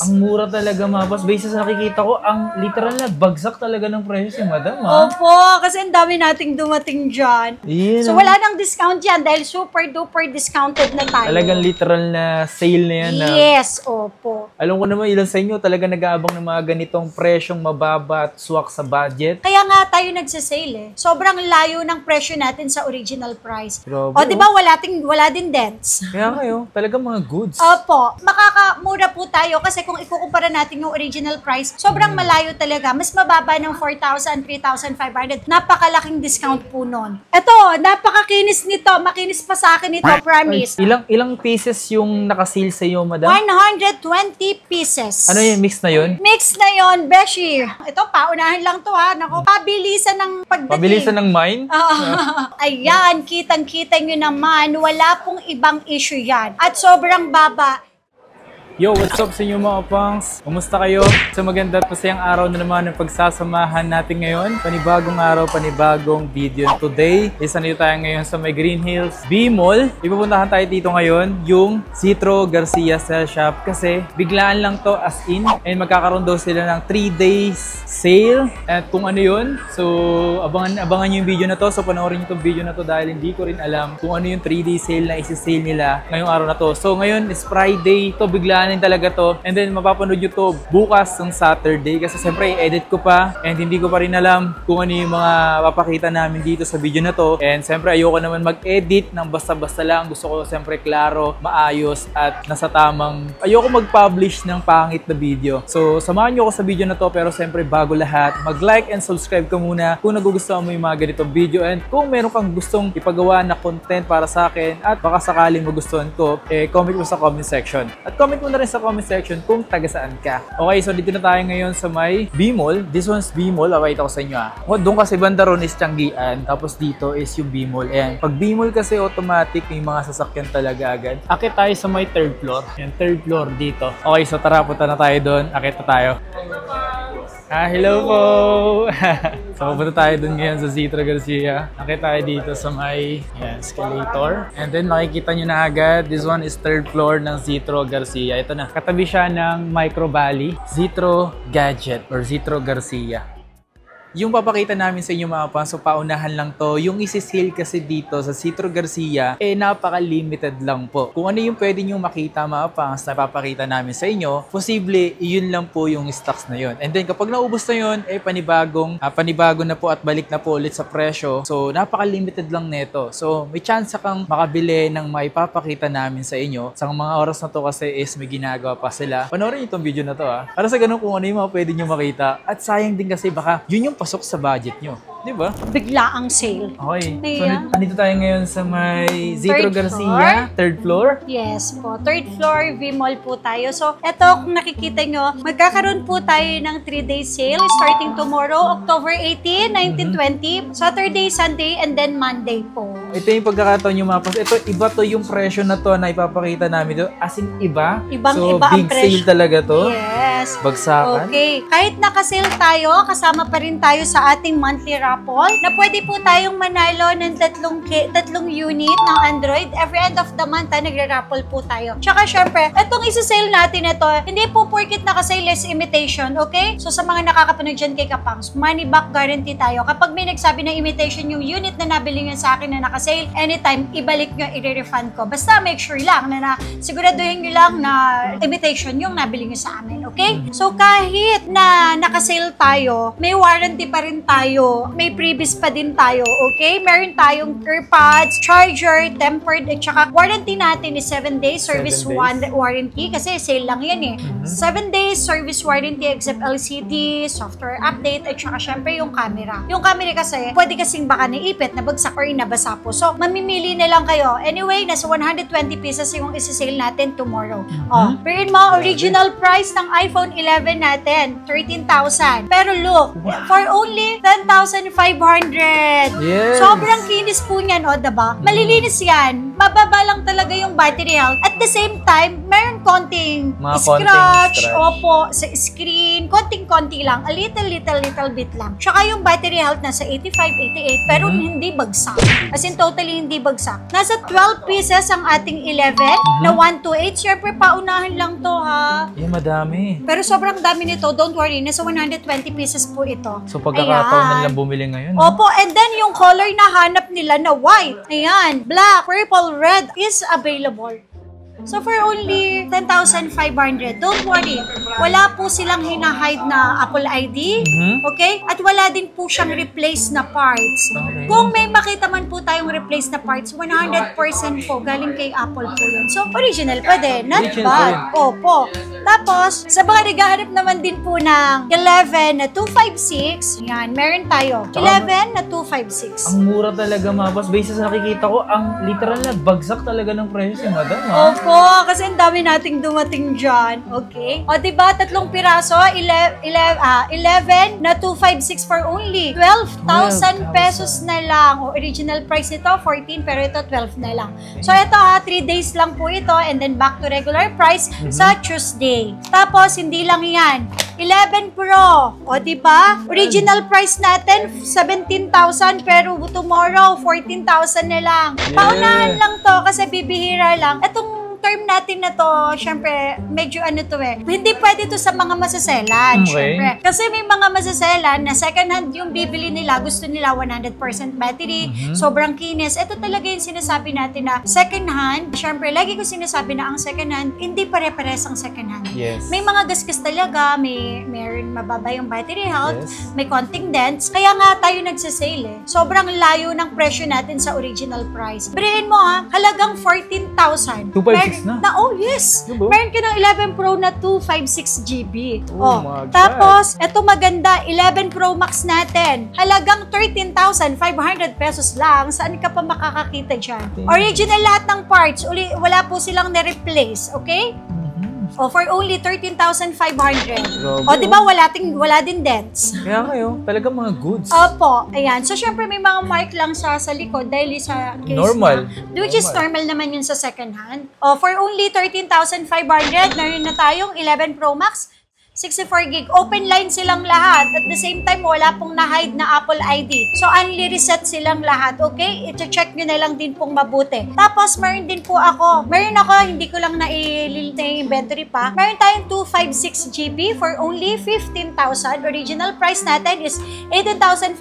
Ang mura talaga, mga boss. Based sa nakikita ko, ang literal na bagsak talaga ng presyo si madam, ha? Opo, kasi ang dami nating dumating dyan. Yeah. So wala nang discount yan dahil super duper discounted na tayo. Talagang literal na sale na yan. Yes, opo. Alam ko naman ilan sa inyo talaga nag-aabang ng mga ganitong presyong mababa at swak sa budget. Kaya nga tayo nagsasale eh. Sobrang layo ng presyo natin sa original price. Grabe, O, di ba wala din dents? Kaya kayo, talaga mga goods. Opo, makakamura po tayo kasi kung ikukumpara natin yung original price, sobrang malayo talaga. Mas mababa ng 4,000, 3,500. Napakalaking discount po nun. Eto, napakakinis nito. Makinis pa sa akin ito, promise. Ilang pieces yung nakasale sa iyo, madam? 120 pieces. Ano yung mix na yun? Mix na yon, Beshi. Ito, paunahan lang to ha. Naku, pabilisan ng pagdating. Pabilisan ng mine? Ayan, kitang-kita nyo naman. Wala pong ibang issue yan. At sobrang baba. Yo, what's up sa inyo mga pangs? Kumusta kayo? Sa maganda at masayang araw na naman ng pagsasamahan natin ngayon. Panibagong araw, panibagong video. Today, nandito tayo ngayon sa may Green Hills B-Mall. Ipupuntahan tayo dito ngayon, yung Citro Garcia Cell Shop. Kasi biglaan lang to as in. And magkakaroon daw sila ng 3 days sale. At kung ano yun, so abangan nyo yung video na to. So panoorin nyo itong video na to dahil hindi ko rin alam kung ano yung 3 day sale na isi-sale nila ngayong araw na to. So ngayon is Friday. To biglaan talaga to. And then mapapanood nyo to bukas ng Saturday kasi siyempre i-edit ko pa and hindi ko pa rin alam kung ano yung mga papakita namin dito sa video na to. And siyempre ayoko naman mag-edit ng basta-basta lang. Gusto ko siyempre klaro, maayos at nasa tamang. Ayoko mag-publish ng pangit na video. So samahan nyo ako sa video na to pero siyempre bago lahat, mag-like and subscribe ka muna kung nagugustuhan mo yung mga ganitong video and kung meron kang gustong ipagawa na content para sa akin at baka sakaling magustuhan ko, comment mo sa comment section. At comment mo na rin sa comment section kung taga saan ka. Okay, so dito na tayo ngayon sa may B-Mall. This one's B-Mall. Await ako sa inyo doon kasi banda ron is Tianggian. Tapos dito is yung B-Mall. Ayan. Pag B-Mall kasi automatic may mga sasakyan talaga agad. Akit tayo sa may 3rd floor. Ayan, 3rd floor dito. Okay, so tara, punta na tayo doon. Akit na tayo. Hello po! So, pupunta tayo dun ngayon sa Citro Garcia. Nakita tayo dito sa may escalator. And then, makikita nyo na agad, this one is 3rd floor ng Citro Garcia. Ito na. Katabi siya ng Micro Valley, Citro Gadget or Citro Garcia. Yung papakita namin sa inyo mga pan, so paunahan lang to. Yung isi-sale kasi dito sa Citro Garcia, napaka-limited lang po. Kung ano yung pwede nyo makita mga pans na papakita namin sa inyo, posible yun lang po yung stocks na yun. And then kapag naubos na yun, panibago na po at balik na po ulit sa presyo. So napaka-limited lang neto. So may chance kang makabili ng maipapakita namin sa inyo. Sa mga oras na to kasi is may ginagawa pa sila. Panoorin nyo itong video na to para sa ganun kung ano yung mga pwede nyo makita. At sayang din kasi baka yun yung pasok sa budget nyo. Di ba? Bigla ang sale. Okay. So, nandito tayo ngayon sa may Citro Garcia, 3rd floor. Yes po. 3rd floor, V-Mall po tayo. So, eto, kung nakikita nyo, magkakaroon po tayo ng 3-day sale starting tomorrow, October 18, 19, 20, Saturday, Sunday, and then Monday po. Ito yung pagkakataon yung mga pas. Ito, iba to yung presyo na to na ipapakita namin to. As in, iba. Ibang-iba so, big sale talaga to. Yes. Bagsakan. Okay. Kahit nakasale tayo, kasama pa rin tayo sa ating monthly raffle na pwede po tayong manalo ng tatlong unit ng Android. Every end of the month, nagre-raffle po tayo. Tsaka syempre, itong isa-sale natin ito, hindi po porkit nakasale is imitation, okay? So sa mga nakakapanood dyan kay Kapangs, money back guarantee tayo. Kapag may nagsabi na imitation yung unit na nabili nyo sa akin na nakasale, anytime, ibalik nyo, i-refund ko. Basta make sure lang na siguraduhin nyo lang na imitation yung nabili nyo sa amin, okay? So kahit na nakasale tayo, may warranty pa rin tayo, may previous pa din tayo, okay? Meron tayong earpods, charger, tempered, at saka warranty natin is 7 days service warranty kasi sale lang yan 7 days service warranty except LCD, software update, at saka syempre yung camera. Yung camera kasi, pwede kasing baka naipit, nabagsak or nabasa po. So, mamimili na lang kayo. Anyway, nasa 120 pesos yung isi-sale natin tomorrow. Pero mo, original price ng iPhone 11 natin, 13,000. Pero look, for only 10,500. Yes. Sobrang kinis po niyan, diba? Malilinis yan. mababa lang talaga yung battery health. At the same time, meron konting Mga scratch, konting scratch. opo, sa screen, konting-konti lang, a little bit lang. Tsaka yung battery health nasa 85, 88, pero hindi bagsak. As in, totally hindi bagsak. Nasa 12 pieces ang ating 11 na 128. Siyempre, paunahan lang to, ha? Madami. Pero sobrang dami nito, don't worry, nasa 120 pieces po ito. So pagkakataon na Ayan. nilang bumili ngayon. Opo, and then yung color na hanap nila na white, ayan, black, purple, red is available. So for only 10,500, don't worry, wala po silang hinahide na Apple ID, okay? At wala din po siyang replace na parts. Okay. Kung may makita man po tayong replace na parts, 100% po galing kay Apple po yun. So original pa din, not Original bad. pa Opo. Tapos, sa mga naghahanap naman din po ng 11 na 256, yan, meron tayo. 11 na 256. Ang mura talaga, mga boss. Based sa nakikita ko, ang literal na bagsak talaga ng presyo si madam, ha? Opo, kasi ang dami nating dumating dyan. Okay? O, diba, tatlong piraso, 11 na 256 for only 12,000 pesos na lang. O, original price nito, 14, pero ito 12 na lang. So, ito ha, 3 days lang po ito, and then back to regular price sa Tuesday. Tapos, hindi lang yan. 11 Pro. O, diba? Original price natin, 17,000, pero tomorrow, 14,000 na lang. Paunahan lang to, kasi bibihira lang. Itong term natin na to, syempre, medyo ano to eh. Hindi pwede to sa mga masaselan, Okay. syempre. Kasi may mga masaselan na second hand yung bibili nila, gusto nila 100% battery, sobrang kinis. Ito talaga yung sinasabi natin na second hand, syempre, lagi ko sinasabi na ang second hand, hindi pare-pares ang second hand. Yes. May mga gasgas talaga, meron mababa yung battery health, Yes. may konting dents, kaya nga tayo nagsasale eh. Sobrang layo ng presyo natin sa original price. Birihin mo ha, halagang 14,000. 256 na. Oh yes! Diba? Meron ka ng 11 Pro na 256 GB. Oh my God. Tapos, eto maganda, 11 Pro Max natin. Halagang 13,500 pesos lang. Saan ka pa makakakita dyan? Original lahat ng parts. Wala po silang na-replace. Okay? O, for only 13,500. Grabe, O, di ba wala din dents? Kaya kayo, talaga mga goods. Opo, ayan. So, syempre may mga mark lang sa likod dahil sa case Normal. niya. Which is normal naman yun sa second hand. O, for only 13,500, meron na tayong 11 Pro Max, 64 gig. Open line silang lahat. At the same time, wala pong na-hide na Apple ID. So, only reset silang lahat. Okay? I-check nyo na lang din pong mabuti. Tapos, meron din po ako. Meron ako, hindi ko lang na-inventory pa. Meron tayong 256 GB for only 15,000. Original price natin is 18,500.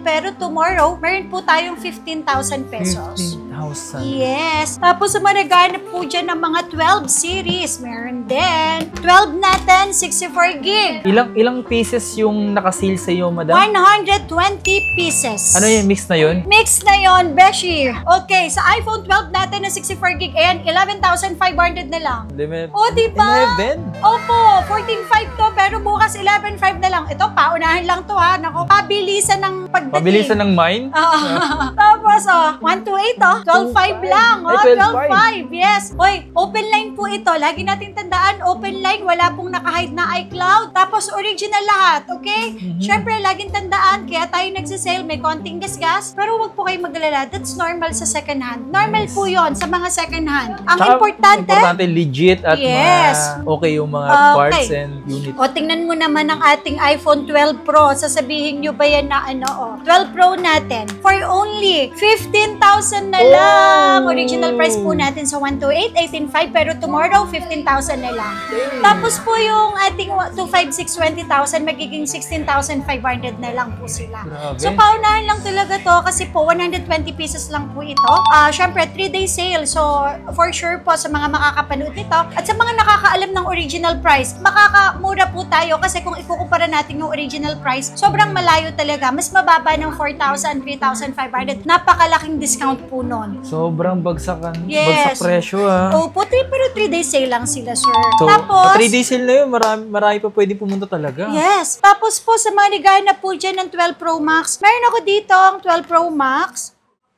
Pero tomorrow, meron po tayong 15,000 pesos. 15,000. Yes. Tapos sa mga naghanap po dyan ng mga 12 series, meron din. 12 natin, 64 gig. Ilang pieces yung nakasil sa iyo, madam? 120 pieces. Ano yung mix na yun? Mix na yon, Beshi. Okay, sa iPhone 12 natin na 64 gig, ayan, 11,500 na lang. O, diba? 11? Opo, 14.5 to, pero bukas 11.5 na lang. Ito, paunahan lang to ha. Nako, pabilisan ng pagdating. Pabilisan ng mine? Tapos, 128 12.5 lang. Ay, 12.5, yes. Hoy, open line po ito. Lagi natin tandaan, open line, wala pong nakahide na iCloud. Tapos, original lahat, okay? Syempre, laging tandaan, kaya tayo nagsisale, may konting gasgas, pero wag po kayo maglala. That's normal sa second hand. Normal po yon sa mga second hand. Ang Tsaka, importante, legit at Yes. okay yung mga Okay. parts and unit. o, tingnan mo naman ang ating iPhone 12 Pro. Sasabihin nyo ba yan na 12 Pro natin. For only 15,000 na lang. Original price po natin sa 128, 18.5. Pero tomorrow, 15,000 na lang. Tapos po yung ating 256, 20,000, magiging 16,500 na lang po sila. Grabe. So, paunahan lang talaga to kasi po 120 pieces lang po ito. Syempre, 3-day sale. So, for sure po sa mga makakapanood nito at sa mga nakakaalam ng original price, makakamura po tayo kasi kung ikukumpara natin yung original price, sobrang malayo talaga. Mas mababa ng 4,000, 3,500. Napakalaking discount po nun. Sobrang bagsak Yes. presyo Opo, pero 3-day sale lang sila, sir. So, Tapos, 3 days sale na yun, marami pa pwede pumunta talaga. yes. Tapos po, sa mga naghahanap po dyan ng 12 Pro Max, meron ako dito ang 12 Pro Max.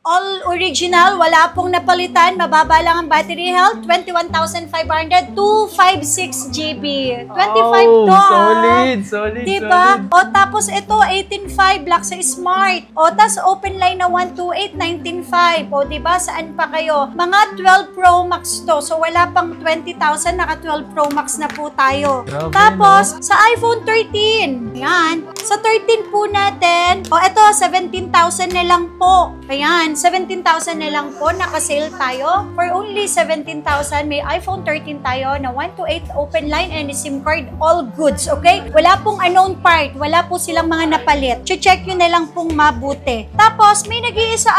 all original, wala pong napalitan, mababa lang ang battery health, 21,500, 256 GB. 25 to, solid, diba? solid. O tapos ito, 18.5, black sa smart. O tas open line na 128, 19.5. O diba, saan pa kayo? Mga 12 Pro Max to. So wala pang 20,000, naka 12 Pro Max na po tayo. Grabe, Tapos, sa iPhone 13, yan. Sa 13 po natin, o ito, 17,000 na lang po. Ayan, 17,000 na lang po, naka-sale tayo. For only 17,000, may iPhone 13 tayo na 128 open line and SIM card, all goods, okay? Wala pong unknown part, wala po silang mga napalit. Check nyo na lang pong mabuti. Tapos, may nag-iisa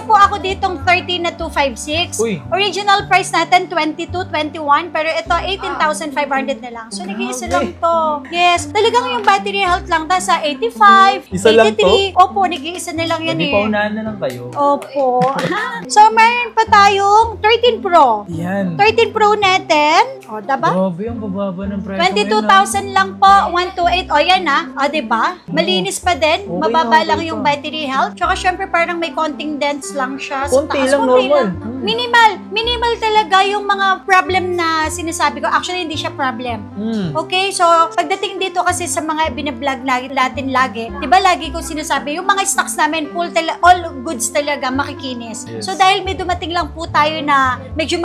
po ako ditong 13 na 256. Uy. Original price natin, 22, 21, pero ito, 18,500 na lang. So, nag-iisa lang to. Yes, talagang yung battery health lang ta sa 85, Isa lang 83. Opo, nag-iisa na lang yan Hindi eh. paunahan na lang kayo. Opo. So, mayroon pa tayong 13 Pro. Yan. 13 Pro natin. O, diba? Grabe, ang bababa ng presyo. 22,000 lang po, 128. O, yan ha. O, diba? Malinis pa din. Okay Mababa na, lang okay yung pa. battery health. Tsaka, syempre, parang may konting dents lang siya. Sa Konti taas. lang, Konti normal. lang. Minimal talaga yung mga problem na sinasabi ko. Actually, hindi siya problem. Okay, so pagdating dito kasi sa mga binablog natin lagi, di ba lagi ko sinasabi, yung mga stocks namin, all goods talaga, makikinis. Yes. So dahil may dumating lang po tayo na medyo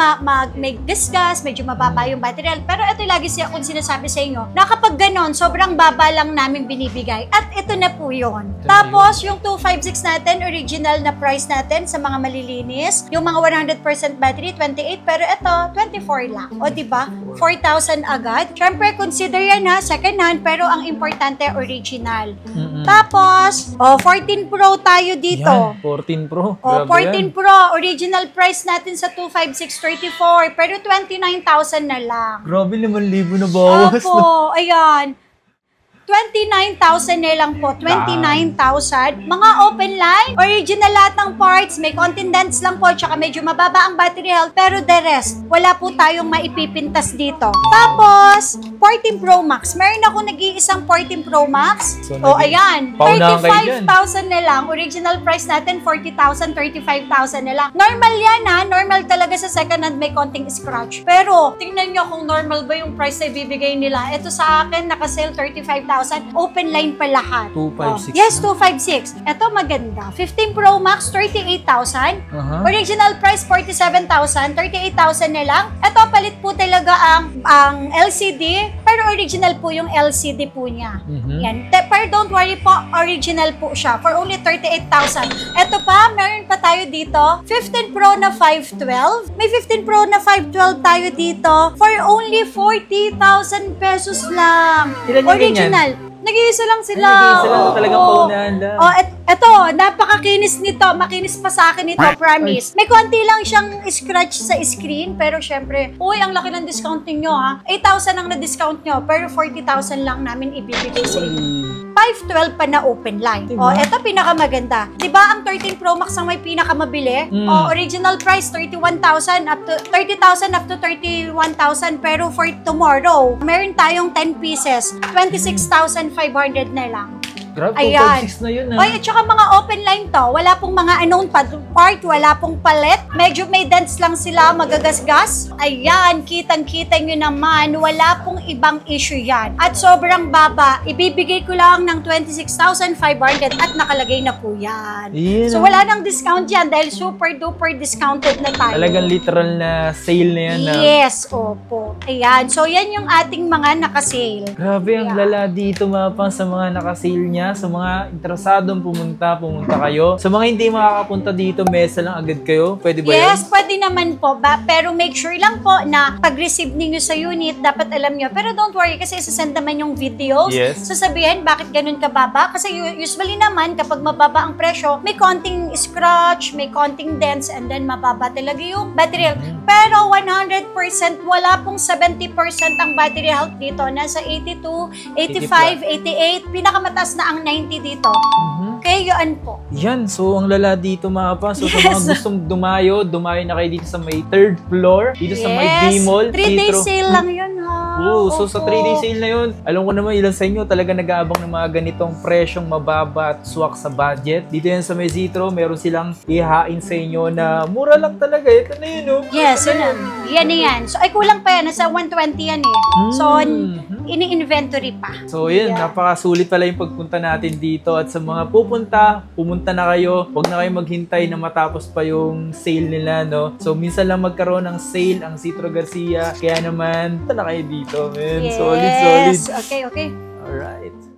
may gas, medyo mababa yung battery health, pero ito lagi siya kung sinasabi sa inyo, na kapag ganon, sobrang baba lang namin binibigay. At ito na po yun. Tapos, yung 256 natin, original na price natin sa mga malilinis, yung mga 100% battery, 28, pero ito, 24 lang. O, diba? 4,000 agad. Siyempre, consider yan ha, second hand, pero ang importante, original. Tapos, 14 Pro tayo dito. Yan, 14 Pro. O, Grabe 14 yan. Pro, original price natin sa 25634, pero 29,000 na lang. Grabe, 5,000 na bawas. Opo, ayan. 29,000 na lang po. 29,000. Mga open line, original lahat ng parts, may content dents lang po, tsaka medyo mababa ang battery health, pero the rest, wala po tayong maipipintas dito. Tapos, 14 Pro Max. Meron ako nag-iisang 14 Pro Max. So, Ayan. paunahan kayo dyan. 35,000 na lang. Original price natin, 40,000, 35,000 na lang. Normal yan ha. Normal talaga sa second hand, may konting scratch. Pero, tingnan nyo kung normal ba yung price na ibibigay nila. Ito sa akin, naka-sale 35,000. Open line pa lahat. 256 Yes, 256. Ito maganda. 15 Pro Max, 38,000. Original price, 47,000. 38,000 na lang. Ito, palit po talaga ang LCD. Pero original po yung LCD po niya. Yan. Pero don't worry po, original po siya. For only 38,000. Ito pa, meron pa tayo dito. 15 Pro na 512. May 15 Pro na 512 tayo dito. For only 40,000 pesos lang. Ilan yung Original. Nag-iisa lang sila. Nag-iisa lang, talagang paunahan lang. Eto, napakakinis nito. Makinis pa sa akin ito, promise. May konti lang siyang scratch sa screen, pero syempre, uy, ang laki ng discount ninyo ha. 8,000 ang na-discount nyo, pero 40,000 lang namin ibibigay sa inyo. 512 pa na open line. Diba? Ito pinakamaganda. Diba ang 13 Pro Max ang may pinakamabili? Original price 31,000 up to 30,000 up to 31,000, pero for tomorrow, meron tayong 10 pieces, 26,500 na lang. Grabe, Ayan. 256 na yun ha. At saka mga open line to, wala pong mga unknown part, wala pong palet. Medyo may dents lang sila, magagasgas. Ayan, kitang-kita nyo naman, wala pong ibang issue yan. At sobrang baba, ibibigay ko lang ng 26,500 at nakalagay na po yan. Yan, So wala nang discount yan dahil super duper discounted na tayo. Talagang literal na sale na yan ha. Yes, opo. Ayan, so yan yung ating mga nakasale. Grabe, ang lala dito mapang sa mga nakasale niya. Sa mga interesadong pumunta kayo. Sa mga hindi makakapunta dito, mesa lang agad kayo. Pwede ba Yes, yun? pwede naman po. Pero make sure lang po na pag-receive ninyo sa unit, dapat alam nyo. Pero don't worry kasi isasend naman yung videos. Yes. Sasabihin bakit ganun kababa. Kasi usually naman, kapag mababa ang presyo, may konting scratch, may konting dents, and then mababa talaga yung battery health. Pero 100%, wala pong 70% ang battery health dito. Nasa 82, 85, 88. Pinakamataas na ang 90 dito. Kaya yun po. Yan, so ang lala dito mga pa. So sa mga gustong dumayo na kayo dito sa may 3rd floor, dito sa may B-Mall. 3 days sale lang yun ha. Oo, so sa opo. 3-day sale na yun, alam ko naman ilan sa inyo talaga nag-aabang ng mga ganitong presyong mababa at swak sa budget. Dito yan sa Mezitro, meron silang ihain sa inyo na mura lang talaga. Ito na yun, oh. Yes, yan na yan. So, ay kulang pa yan. Nasa 120 yan eh. So, ini-inventory pa. So yun, napakasulit pala yung pagpunta natin dito. At sa mga pumunta na kayo. Huwag na kayo maghintay na matapos pa yung sale nila, no? So minsan lang magkaroon ng sale ang Citro Garcia. Kaya naman, punta na kayo dito, man. Yes. Solid. Okay. Alright.